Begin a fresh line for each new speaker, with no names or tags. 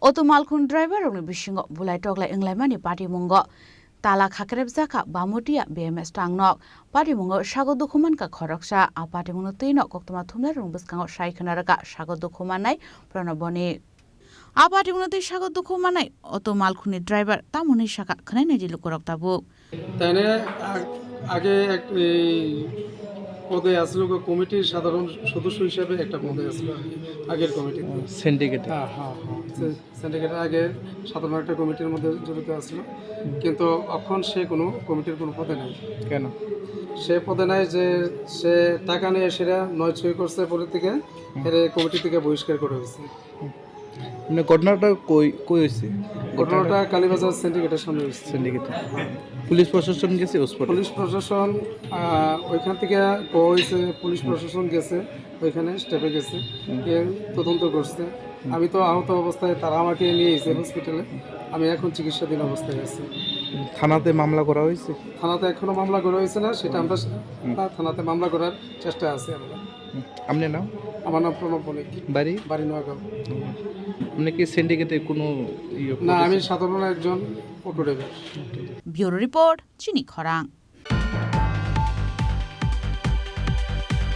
Oto malkhun driver rongni bisingo bulai toklai englaimani party mungo tala khakreb jaka bamutia BMS tangnok party mungo sago dokuman ka khoroksa a party mungo teino koktoma thumna rong biskango sai khnaraka sago dokumanai pranaboni a party mungo tei sago dokumanai oto malkhuni driver tamuni saka khnai nei jilu korok tabu
তাইনে আগে পদে আসলো কমিটির সাধারণ সদস্য হিসেবে একটা পদে আসলো আগের কমিটিতে
সিন্ডিকেট
হ্যাঁ সিন্ডিকেটের আগে সাধারণ একটা কমিটির মধ্যে জড়িত আসলো কিন্তু এখন সে কোনো কমিটির কোনো পদে নেই।
কেন
সে পদে নাই যে সে টাকা নিয়ে সেটা নয় ছয় করছে পরে থেকে এর কমিটি থেকে বহিষ্কার করে হয়েছে।
মানে ঘটনাটা কই হয়েছে?
ঘটনাটা কালীবাজার সিন্ডিকেটের সামনে হয়েছে।
সিন্ডিকেটে পুলিশ প্রশাসন গেছে
পুলিশ প্রশাসন ওইখান থেকে হয়েছে, পুলিশ প্রশাসন গেছে ওইখানে স্টেপে গেছে, তদন্ত করছে। আমি তো আহত অবস্থায় তারা আমাকে নিয়ে এসেছে হসপিটালে, আমি এখন চিকিৎসাধীন অবস্থায় আছি।
থানাতে মামলা করা হয়েছে?
থানাতে এখনো মামলা করা হয়েছে না, সেটা আমরা থানাতে মামলা করার চেষ্টায় আছি আমরা।
আপনার নাম?
আমার নাম প্রণব বণিক, বাড়ি নোয়াগাঁও।
আপনি কি সিন্ডিকেটে কোনো
না, আমি সাধারণ একজন অটো ড্রাইভার।
ব্যুরো রিপোর্ট চিনি খরাং।